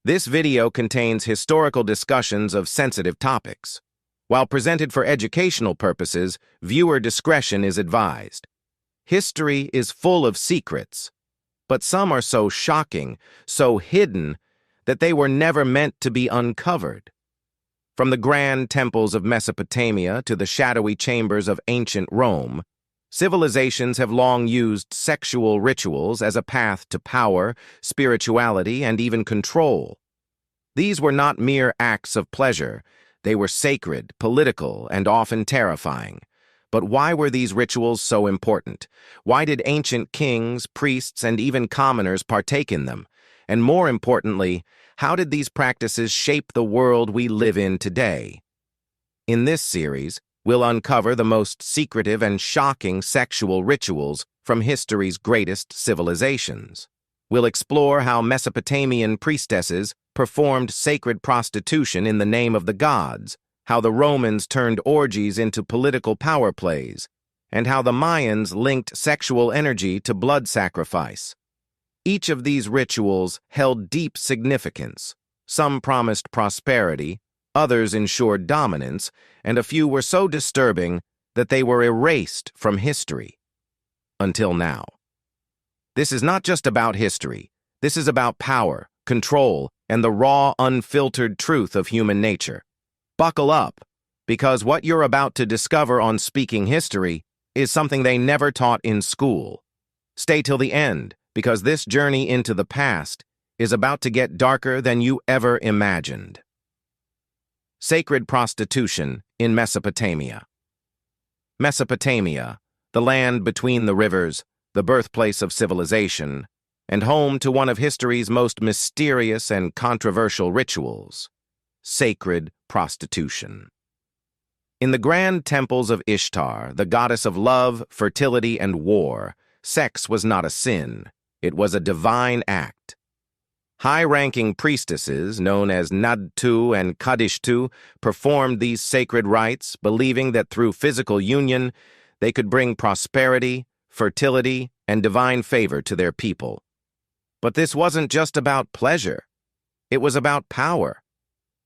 This video contains historical discussions of sensitive topics. While presented for educational purposes, viewer discretion is advised. History is full of secrets, but some are so shocking, so hidden, that they were never meant to be uncovered. From the grand temples of Mesopotamia to the shadowy chambers of ancient Rome, civilizations have long used sexual rituals as a path to power, spirituality, and even control. These were not mere acts of pleasure. They were sacred, political, and often terrifying. But why were these rituals so important? Why did ancient kings, priests, and even commoners partake in them? And more importantly, how did these practices shape the world we live in today? In this series, we'll uncover the most secretive and shocking sexual rituals from history's greatest civilizations. We'll explore how Mesopotamian priestesses performed sacred prostitution in the name of the gods, how the Romans turned orgies into political power plays, and how the Mayans linked sexual energy to blood sacrifice. Each of these rituals held deep significance. Some promised prosperity, others ensured dominance, and a few were so disturbing that they were erased from history. Until now. This is not just about history. This is about power, control, and the raw, unfiltered truth of human nature. Buckle up, because what you're about to discover on Speaking History is something they never taught in school. Stay till the end, because this journey into the past is about to get darker than you ever imagined. Sacred prostitution in Mesopotamia. Mesopotamia, the land between the rivers, the birthplace of civilization, and home to one of history's most mysterious and controversial rituals, sacred prostitution. In the grand temples of Ishtar, the goddess of love, fertility, and war, sex was not a sin. It was a divine act. High-ranking priestesses, known as Nadtu and Kadishtu, performed these sacred rites, believing that through physical union, they could bring prosperity, fertility, and divine favor to their people. But this wasn't just about pleasure. It was about power.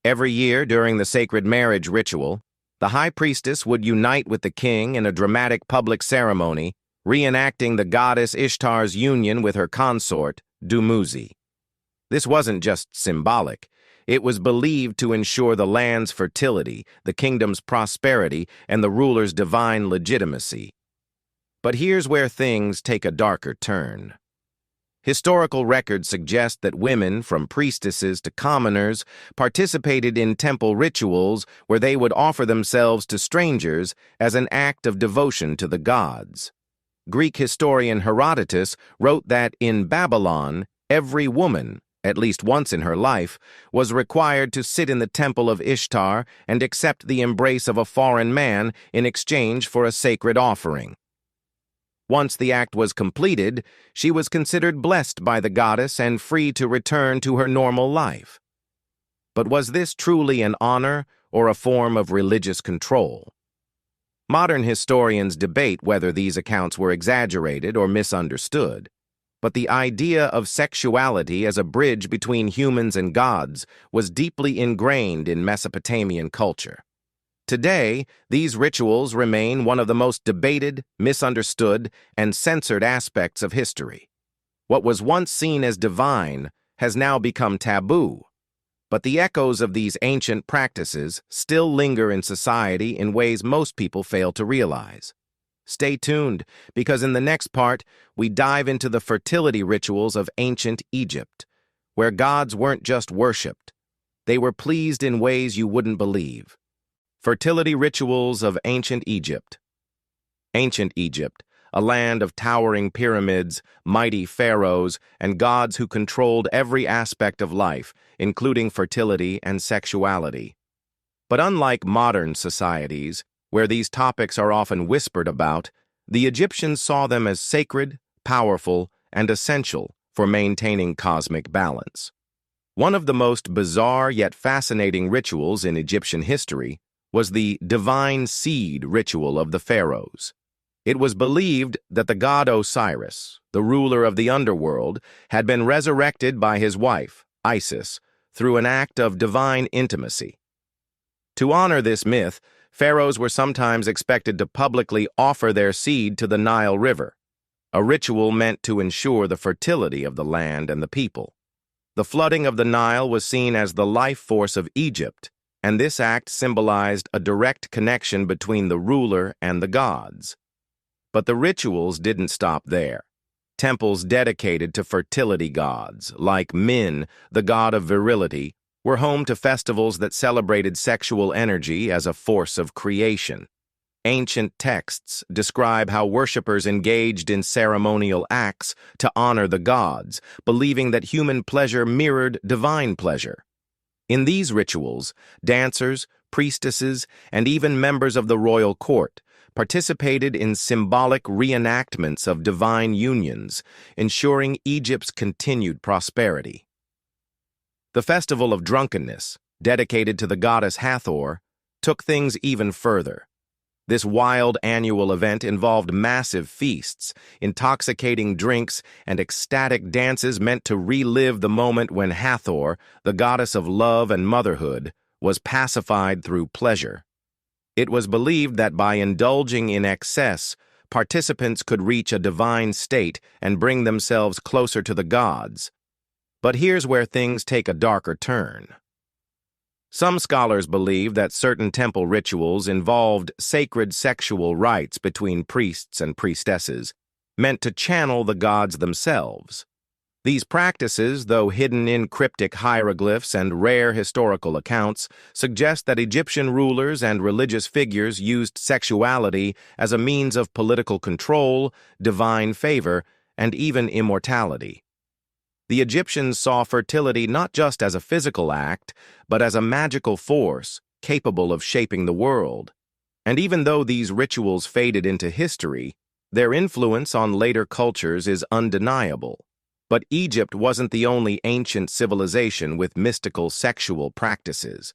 Every year during the sacred marriage ritual, the high priestess would unite with the king in a dramatic public ceremony, reenacting the goddess Ishtar's union with her consort, Dumuzi. This wasn't just symbolic. It was believed to ensure the land's fertility, the kingdom's prosperity, and the ruler's divine legitimacy. But here's where things take a darker turn. Historical records suggest that women, from priestesses to commoners, participated in temple rituals where they would offer themselves to strangers as an act of devotion to the gods. Greek historian Herodotus wrote that in Babylon, every woman, at least once in her life, was required to sit in the temple of Ishtar and accept the embrace of a foreign man in exchange for a sacred offering. Once the act was completed, she was considered blessed by the goddess and free to return to her normal life. But was this truly an honor or a form of religious control? Modern historians debate whether these accounts were exaggerated or misunderstood. But the idea of sexuality as a bridge between humans and gods was deeply ingrained in Mesopotamian culture. Today, these rituals remain one of the most debated, misunderstood, and censored aspects of history. What was once seen as divine has now become taboo. But the echoes of these ancient practices still linger in society in ways most people fail to realize. Stay tuned, because in the next part, we dive into the fertility rituals of ancient Egypt, where gods weren't just worshipped. They were pleased in ways you wouldn't believe. Fertility rituals of ancient Egypt. Ancient Egypt, a land of towering pyramids, mighty pharaohs, and gods who controlled every aspect of life, including fertility and sexuality. But unlike modern societies, where these topics are often whispered about, the Egyptians saw them as sacred, powerful, and essential for maintaining cosmic balance. One of the most bizarre yet fascinating rituals in Egyptian history was the divine seed ritual of the pharaohs. It was believed that the god Osiris, the ruler of the underworld, had been resurrected by his wife, Isis, through an act of divine intimacy. To honor this myth, pharaohs were sometimes expected to publicly offer their seed to the Nile River, a ritual meant to ensure the fertility of the land and the people. The flooding of the Nile was seen as the life force of Egypt, and this act symbolized a direct connection between the ruler and the gods. But the rituals didn't stop there. Temples dedicated to fertility gods, like Min, the god of virility, were home to festivals that celebrated sexual energy as a force of creation. Ancient texts describe how worshippers engaged in ceremonial acts to honor the gods, believing that human pleasure mirrored divine pleasure. In these rituals, dancers, priestesses, and even members of the royal court participated in symbolic reenactments of divine unions, ensuring Egypt's continued prosperity. The festival of drunkenness, dedicated to the goddess Hathor, took things even further. This wild annual event involved massive feasts, intoxicating drinks, and ecstatic dances meant to relive the moment when Hathor, the goddess of love and motherhood, was pacified through pleasure. It was believed that by indulging in excess, participants could reach a divine state and bring themselves closer to the gods. But here's where things take a darker turn. Some scholars believe that certain temple rituals involved sacred sexual rites between priests and priestesses, meant to channel the gods themselves. These practices, though hidden in cryptic hieroglyphs and rare historical accounts, suggest that Egyptian rulers and religious figures used sexuality as a means of political control, divine favor, and even immortality. The Egyptians saw fertility not just as a physical act, but as a magical force capable of shaping the world. And even though these rituals faded into history, their influence on later cultures is undeniable. But Egypt wasn't the only ancient civilization with mystical sexual practices.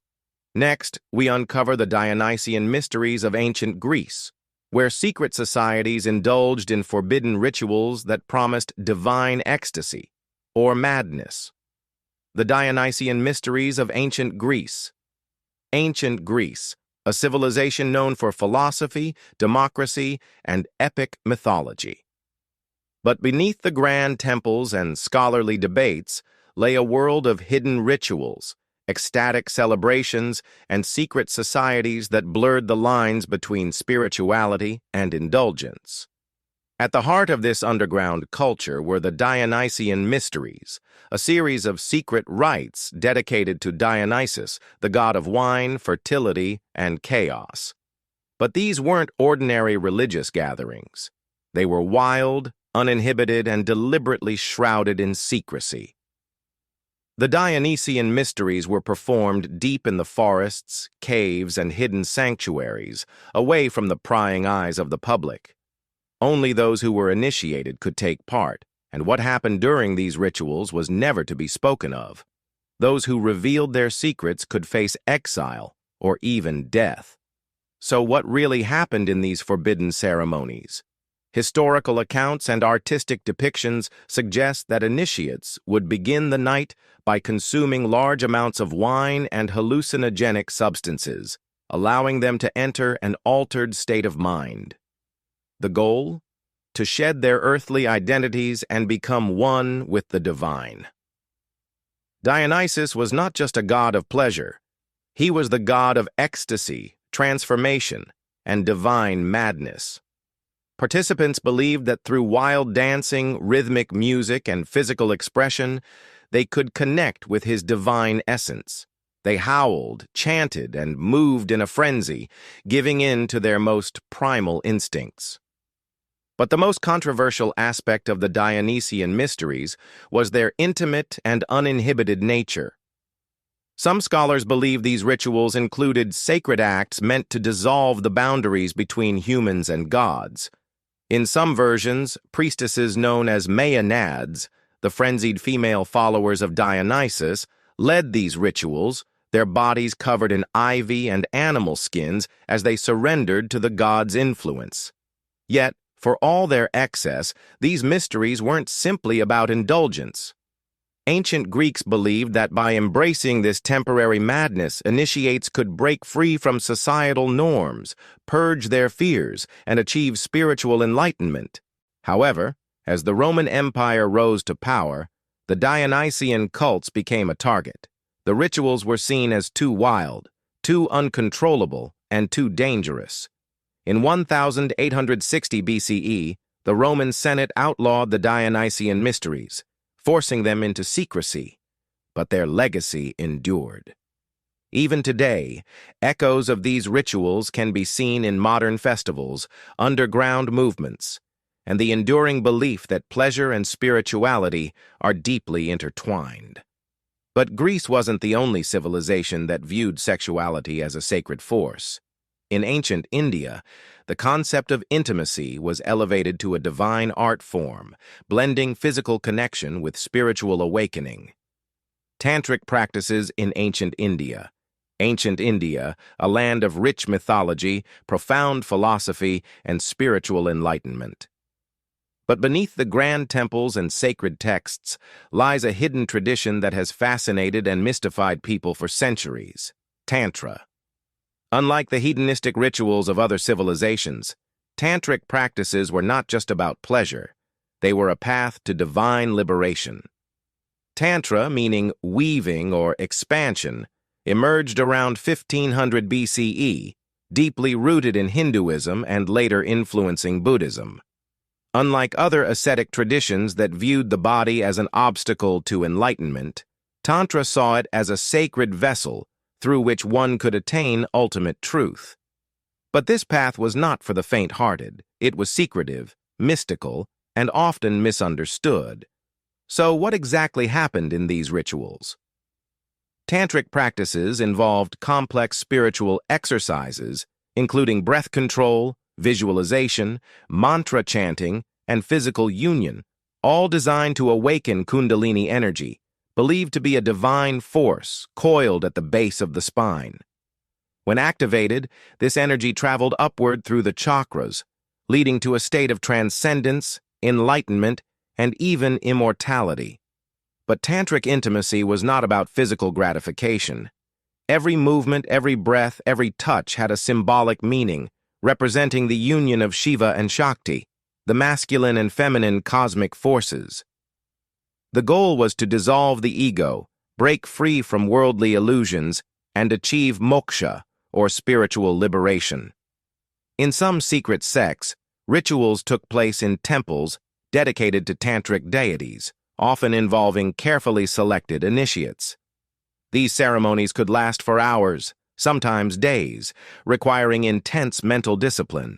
Next, we uncover the Dionysian mysteries of ancient Greece, where secret societies indulged in forbidden rituals that promised divine ecstasy, or madness. The Dionysian mysteries of ancient Greece. Ancient Greece, a civilization known for philosophy, democracy, and epic mythology. But beneath the grand temples and scholarly debates lay a world of hidden rituals, ecstatic celebrations, and secret societies that blurred the lines between spirituality and indulgence. At the heart of this underground culture were the Dionysian mysteries, a series of secret rites dedicated to Dionysus, the god of wine, fertility, and chaos. But these weren't ordinary religious gatherings. They were wild, uninhibited, and deliberately shrouded in secrecy. The Dionysian mysteries were performed deep in the forests, caves, and hidden sanctuaries, away from the prying eyes of the public. Only those who were initiated could take part, and what happened during these rituals was never to be spoken of. Those who revealed their secrets could face exile or even death. So what really happened in these forbidden ceremonies? Historical accounts and artistic depictions suggest that initiates would begin the night by consuming large amounts of wine and hallucinogenic substances, allowing them to enter an altered state of mind. The goal? To shed their earthly identities and become one with the divine. Dionysus was not just a god of pleasure. He was the god of ecstasy, transformation, and divine madness. Participants believed that through wild dancing, rhythmic music, and physical expression, they could connect with his divine essence. They howled, chanted, and moved in a frenzy, giving in to their most primal instincts. But the most controversial aspect of the Dionysian mysteries was their intimate and uninhibited nature. Some scholars believe these rituals included sacred acts meant to dissolve the boundaries between humans and gods. In some versions, priestesses known as Mayans, the frenzied female followers of Dionysus, led these rituals, their bodies covered in ivy and animal skins as they surrendered to the god's influence. Yet, for all their excess, these mysteries weren't simply about indulgence. Ancient Greeks believed that by embracing this temporary madness, initiates could break free from societal norms, purge their fears, and achieve spiritual enlightenment. However, as the Roman Empire rose to power, the Dionysian cults became a target. The rituals were seen as too wild, too uncontrollable, and too dangerous. In 1860 BCE, the Roman Senate outlawed the Dionysian mysteries, forcing them into secrecy, but their legacy endured. Even today, echoes of these rituals can be seen in modern festivals, underground movements, and the enduring belief that pleasure and spirituality are deeply intertwined. But Greece wasn't the only civilization that viewed sexuality as a sacred force. In ancient India, the concept of intimacy was elevated to a divine art form, blending physical connection with spiritual awakening. Tantric practices in ancient India. Ancient India, a land of rich mythology, profound philosophy, and spiritual enlightenment. But beneath the grand temples and sacred texts lies a hidden tradition that has fascinated and mystified people for centuries: Tantra. Unlike the hedonistic rituals of other civilizations, Tantric practices were not just about pleasure. They were a path to divine liberation. Tantra, meaning weaving or expansion, emerged around 1500 BCE, deeply rooted in Hinduism and later influencing Buddhism. Unlike other ascetic traditions that viewed the body as an obstacle to enlightenment, Tantra saw it as a sacred vessel through which one could attain ultimate truth. But this path was not for the faint-hearted. It was secretive, mystical, and often misunderstood. So what exactly happened in these rituals? Tantric practices involved complex spiritual exercises, including breath control, visualization, mantra chanting, and physical union, all designed to awaken Kundalini energy, believed to be a divine force coiled at the base of the spine. When activated, this energy traveled upward through the chakras, leading to a state of transcendence, enlightenment, and even immortality. But tantric intimacy was not about physical gratification. Every movement, every breath, every touch had a symbolic meaning, representing the union of Shiva and Shakti, the masculine and feminine cosmic forces. The goal was to dissolve the ego, break free from worldly illusions, and achieve moksha, or spiritual liberation. In some secret sects, rituals took place in temples dedicated to tantric deities, often involving carefully selected initiates. These ceremonies could last for hours, sometimes days, requiring intense mental discipline.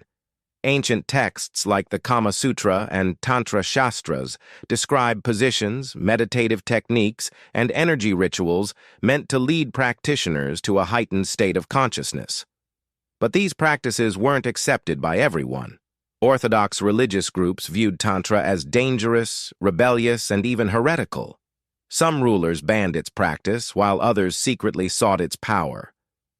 Ancient texts like the Kama Sutra and Tantra Shastras describe positions, meditative techniques, and energy rituals meant to lead practitioners to a heightened state of consciousness. But these practices weren't accepted by everyone. Orthodox religious groups viewed Tantra as dangerous, rebellious, and even heretical. Some rulers banned its practice, while others secretly sought its power.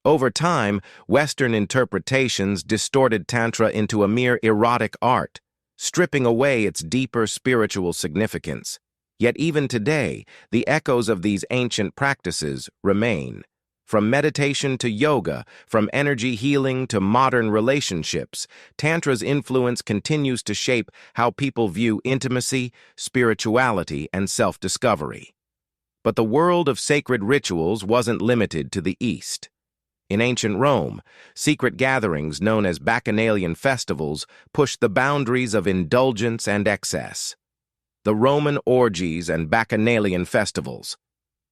Over time, Western interpretations distorted Tantra into a mere erotic art, stripping away its deeper spiritual significance. Yet even today, the echoes of these ancient practices remain. From meditation to yoga, from energy healing to modern relationships, Tantra's influence continues to shape how people view intimacy, spirituality, and self-discovery. But the world of sacred rituals wasn't limited to the East. In ancient Rome, secret gatherings known as Bacchanalian festivals pushed the boundaries of indulgence and excess. The Roman orgies and Bacchanalian festivals.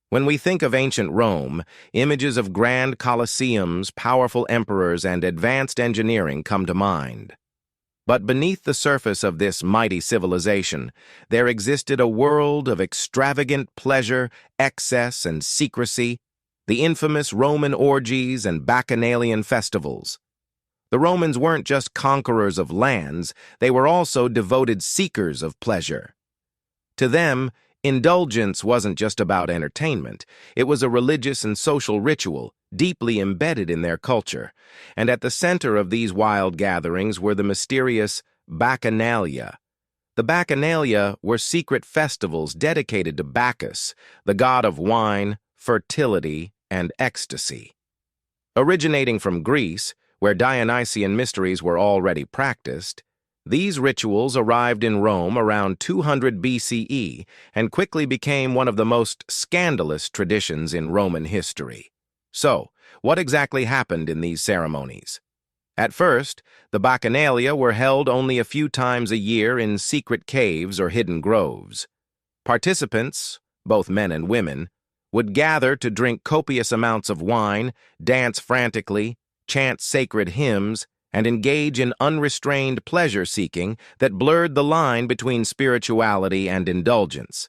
When we think of ancient Rome, images of grand colosseums, powerful emperors, and advanced engineering come to mind. But beneath the surface of this mighty civilization, there existed a world of extravagant pleasure, excess, and secrecy, the infamous Roman orgies and Bacchanalian festivals. The Romans weren't just conquerors of lands, they were also devoted seekers of pleasure. To them, indulgence wasn't just about entertainment, it was a religious and social ritual, deeply embedded in their culture. And at the center of these wild gatherings were the mysterious Bacchanalia, The Bacchanalia were secret festivals dedicated to Bacchus, the god of wine, fertility, and ecstasy. Originating from Greece, where Dionysian mysteries were already practiced, these rituals arrived in Rome around 200 BCE and quickly became one of the most scandalous traditions in Roman history. So, what exactly happened in these ceremonies? At first, the Bacchanalia were held only a few times a year in secret caves or hidden groves. Participants, both men and women, would gather to drink copious amounts of wine, dance frantically, chant sacred hymns, and engage in unrestrained pleasure-seeking that blurred the line between spirituality and indulgence.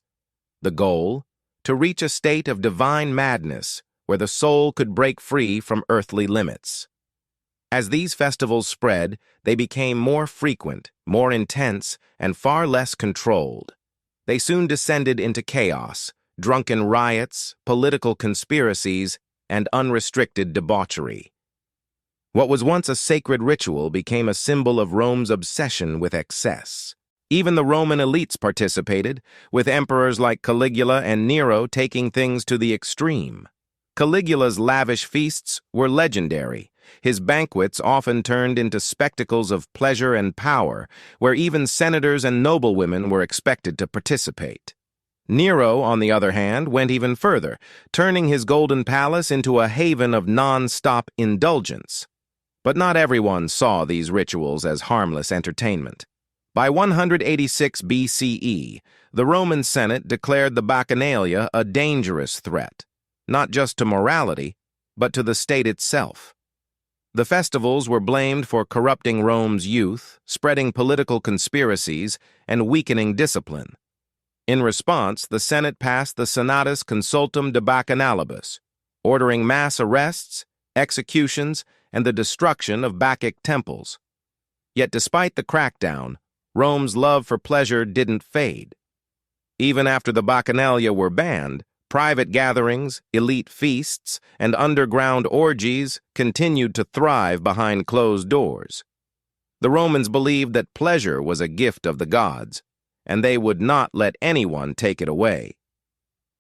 The goal? To reach a state of divine madness where the soul could break free from earthly limits. As these festivals spread, they became more frequent, more intense, and far less controlled. They soon descended into chaos, drunken riots, political conspiracies, and unrestricted debauchery. What was once a sacred ritual became a symbol of Rome's obsession with excess. Even the Roman elites participated, with emperors like Caligula and Nero taking things to the extreme. Caligula's lavish feasts were legendary. His banquets often turned into spectacles of pleasure and power, where even senators and noblewomen were expected to participate. Nero, on the other hand, went even further, turning his golden palace into a haven of non-stop indulgence. But not everyone saw these rituals as harmless entertainment. By 186 BCE, the Roman Senate declared the Bacchanalia a dangerous threat, not just to morality, but to the state itself. The festivals were blamed for corrupting Rome's youth, spreading political conspiracies, and weakening discipline. In response, the Senate passed the Senatus Consultum de Bacchanalibus, ordering mass arrests, executions, and the destruction of Bacchic temples. Yet despite the crackdown, Rome's love for pleasure didn't fade. Even after the Bacchanalia were banned, private gatherings, elite feasts, and underground orgies continued to thrive behind closed doors. The Romans believed that pleasure was a gift of the gods, and they would not let anyone take it away.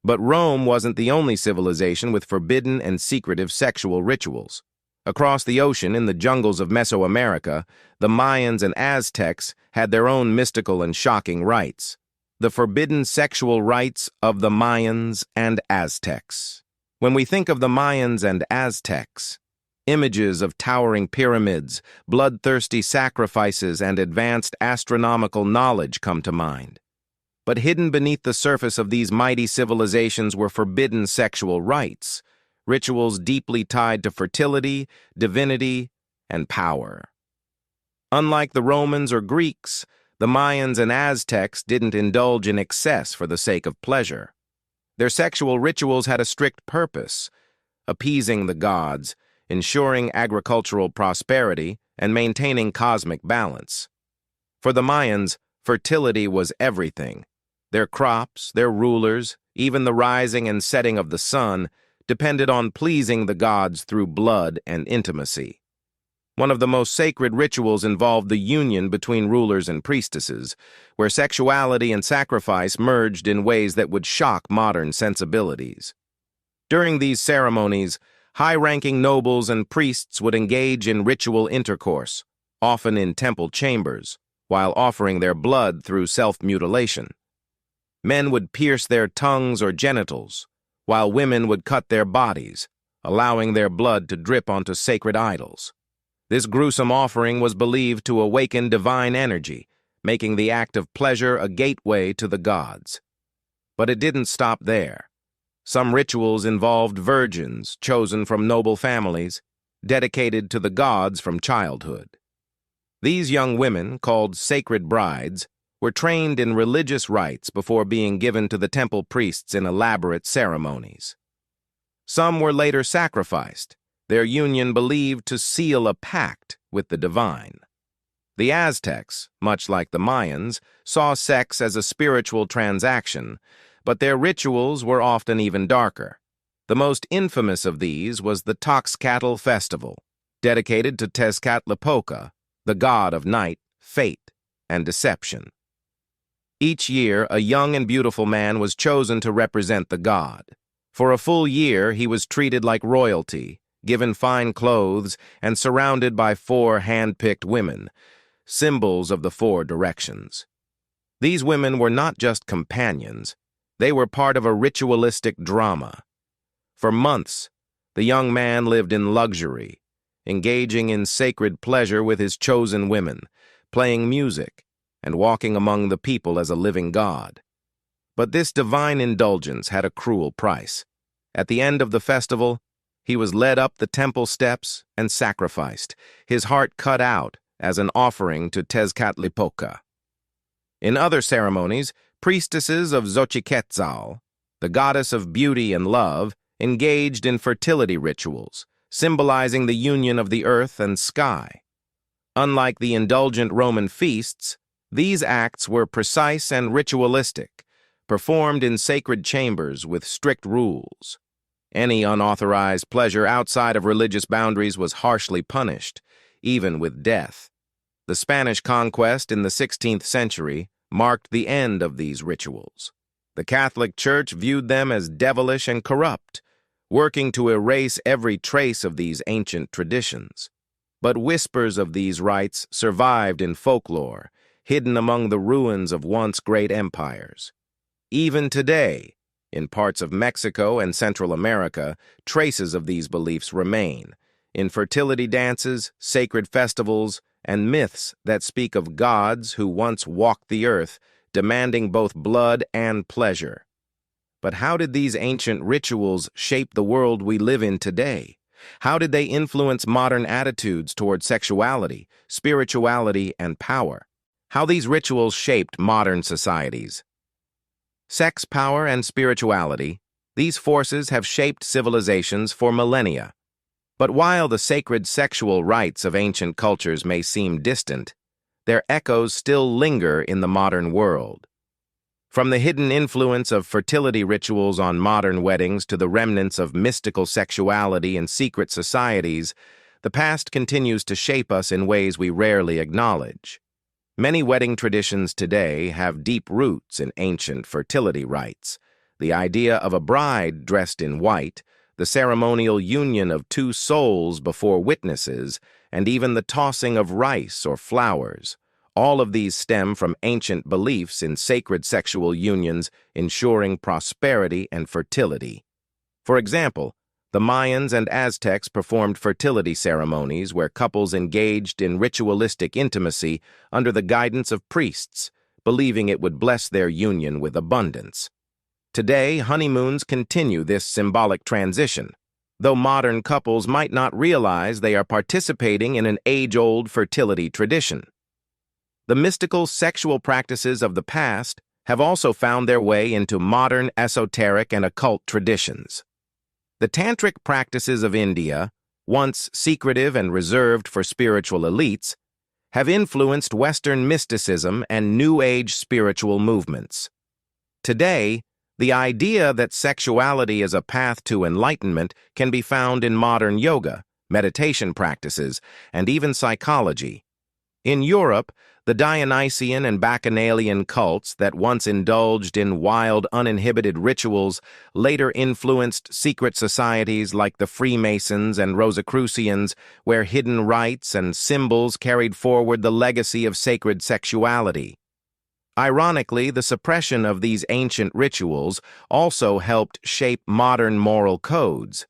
But Rome wasn't the only civilization with forbidden and secretive sexual rituals. Across the ocean in the jungles of Mesoamerica, the Mayans and Aztecs had their own mystical and shocking rites. The forbidden sexual rites of the Mayans and Aztecs. When we think of the Mayans and Aztecs, images of towering pyramids, bloodthirsty sacrifices, and advanced astronomical knowledge come to mind. But hidden beneath the surface of these mighty civilizations were forbidden sexual rites, rituals deeply tied to fertility, divinity, and power. Unlike the Romans or Greeks, the Mayans and Aztecs didn't indulge in excess for the sake of pleasure. Their sexual rituals had a strict purpose, appeasing the gods, ensuring agricultural prosperity, and maintaining cosmic balance. For the Mayans, fertility was everything. Their crops, their rulers, even the rising and setting of the sun, depended on pleasing the gods through blood and intimacy. One of the most sacred rituals involved the union between rulers and priestesses, where sexuality and sacrifice merged in ways that would shock modern sensibilities. During these ceremonies, high-ranking nobles and priests would engage in ritual intercourse, often in temple chambers, while offering their blood through self-mutilation. Men would pierce their tongues or genitals, while women would cut their bodies, allowing their blood to drip onto sacred idols. This gruesome offering was believed to awaken divine energy, making the act of pleasure a gateway to the gods. But it didn't stop there. Some rituals involved virgins chosen from noble families, dedicated to the gods from childhood. These young women, called sacred brides, were trained in religious rites before being given to the temple priests in elaborate ceremonies. Some were later sacrificed, their union believed to seal a pact with the divine. The Aztecs, much like the Mayans, saw sex as a spiritual transaction, but their rituals were often even darker. The most infamous of these was the Toxcatl festival, dedicated to Tezcatlipoca, the god of night, fate, and deception. Each year, a young and beautiful man was chosen to represent the god. For a full year, he was treated like royalty, given fine clothes, and surrounded by 4 hand-picked women, symbols of the 4 directions. These women were not just companions, they were part of a ritualistic drama. For months, the young man lived in luxury, engaging in sacred pleasure with his chosen women, playing music, and walking among the people as a living god. But this divine indulgence had a cruel price. At the end of the festival, he was led up the temple steps and sacrificed, his heart cut out as an offering to Tezcatlipoca. In other ceremonies, priestesses of Xochiquetzal, the goddess of beauty and love, engaged in fertility rituals, symbolizing the union of the earth and sky. Unlike the indulgent Roman feasts, these acts were precise and ritualistic, performed in sacred chambers with strict rules. Any unauthorized pleasure outside of religious boundaries was harshly punished, even with death. The Spanish conquest in the 16th century marked the end of these rituals. The Catholic Church viewed them as devilish and corrupt, working to erase every trace of these ancient traditions. But whispers of these rites survived in folklore, hidden among the ruins of once great empires. Even today, in parts of Mexico and Central America, traces of these beliefs remain, in fertility dances, sacred festivals, and myths that speak of gods who once walked the earth, demanding both blood and pleasure. But how did these ancient rituals shape the world we live in today? How did they influence modern attitudes toward sexuality, spirituality, and power? How these rituals shaped modern societies? Sex, power, and spirituality, these forces have shaped civilizations for millennia. But while the sacred sexual rites of ancient cultures may seem distant, their echoes still linger in the modern world. From the hidden influence of fertility rituals on modern weddings to the remnants of mystical sexuality in secret societies, the past continues to shape us in ways we rarely acknowledge. Many wedding traditions today have deep roots in ancient fertility rites. The idea of a bride dressed in white, the ceremonial union of 2 souls before witnesses, and even the tossing of rice or flowers. All of these stem from ancient beliefs in sacred sexual unions ensuring prosperity and fertility. For example, the Mayans and Aztecs performed fertility ceremonies where couples engaged in ritualistic intimacy under the guidance of priests, believing it would bless their union with abundance. Today, honeymoons continue this symbolic transition, though modern couples might not realize they are participating in an age-old fertility tradition. The mystical sexual practices of the past have also found their way into modern esoteric and occult traditions. The Tantric practices of India, once secretive and reserved for spiritual elites, have influenced Western mysticism and New Age spiritual movements. Today, the idea that sexuality is a path to enlightenment can be found in modern yoga, meditation practices, and even psychology. In Europe, the Dionysian and Bacchanalian cults that once indulged in wild, uninhibited rituals later influenced secret societies like the Freemasons and Rosicrucians, where hidden rites and symbols carried forward the legacy of sacred sexuality. Ironically, the suppression of these ancient rituals also helped shape modern moral codes.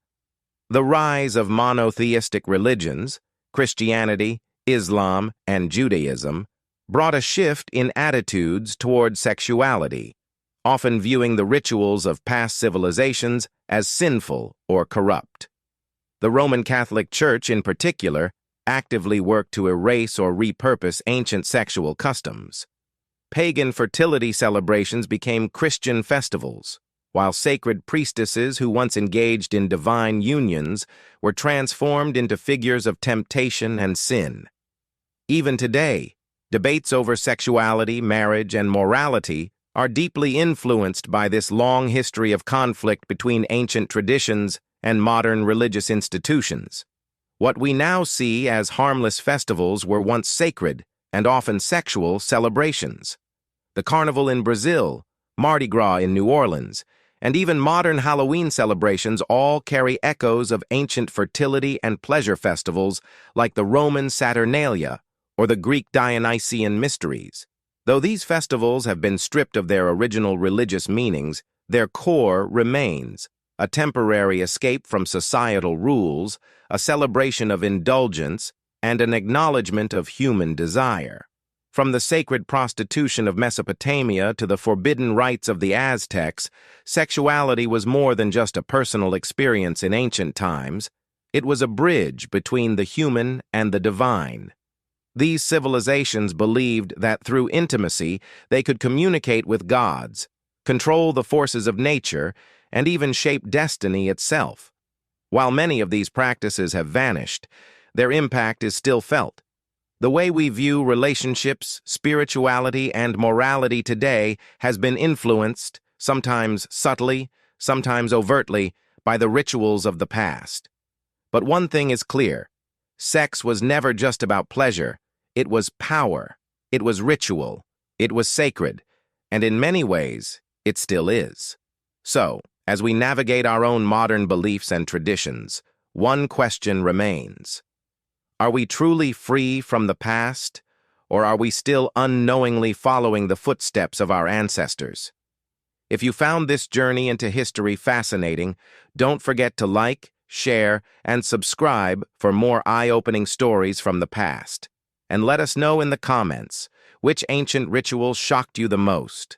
The rise of monotheistic religions, Christianity, Islam, and Judaism, brought a shift in attitudes toward sexuality, often viewing the rituals of past civilizations as sinful or corrupt. The Roman Catholic Church, in particular, actively worked to erase or repurpose ancient sexual customs. Pagan fertility celebrations became Christian festivals, while sacred priestesses who once engaged in divine unions were transformed into figures of temptation and sin. Even today, debates over sexuality, marriage, and morality are deeply influenced by this long history of conflict between ancient traditions and modern religious institutions. What we now see as harmless festivals were once sacred and often sexual celebrations. The Carnival in Brazil, Mardi Gras in New Orleans, and even modern Halloween celebrations all carry echoes of ancient fertility and pleasure festivals like the Roman Saturnalia or the Greek Dionysian mysteries. Though these festivals have been stripped of their original religious meanings, their core remains, a temporary escape from societal rules, a celebration of indulgence, and an acknowledgement of human desire. From the sacred prostitution of Mesopotamia to the forbidden rites of the Aztecs, sexuality was more than just a personal experience in ancient times. It was a bridge between the human and the divine. These civilizations believed that through intimacy they could communicate with gods, control the forces of nature, and even shape destiny itself. While many of these practices have vanished, their impact is still felt. The way we view relationships, spirituality, and morality today has been influenced, sometimes subtly, sometimes overtly, by the rituals of the past. But one thing is clear: sex was never just about pleasure. It was power, it was ritual, it was sacred, and in many ways, it still is. So, as we navigate our own modern beliefs and traditions, one question remains. Are we truly free from the past, or are we still unknowingly following the footsteps of our ancestors? If you found this journey into history fascinating, don't forget to like, share, and subscribe for more eye-opening stories from the past. And let us know in the comments which ancient ritual shocked you the most.